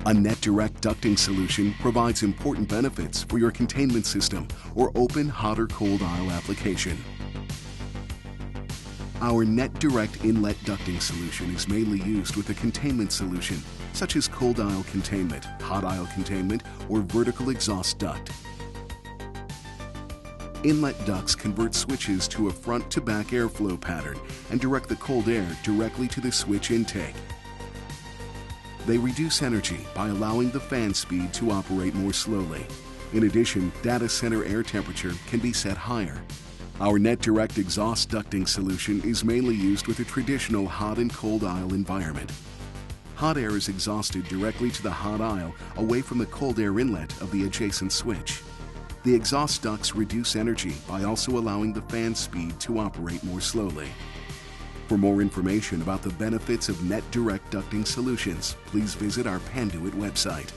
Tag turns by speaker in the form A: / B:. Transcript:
A: A net direct ducting solution provides important benefits for your containment system or open hot or cold aisle application. Our net direct inlet ducting solution is mainly used with a containment solution, such as cold aisle containment, hot aisle containment, or vertical exhaust duct. Inlet ducts convert switches to a front-to-back airflow pattern and direct the cold air directly to the switch intake. They reduce energy by allowing the fan speed to operate more slowly. In addition, data center air temperature can be set higher. Our net direct exhaust ducting solution is mainly used with a traditional hot and cold aisle environment. Hot air is exhausted directly to the hot aisle away from the cold air inlet of the adjacent switch. The exhaust ducts reduce energy by also allowing the fan speed to operate more slowly. For more information about the benefits of net direct ducting solutions, please visit our Panduit website.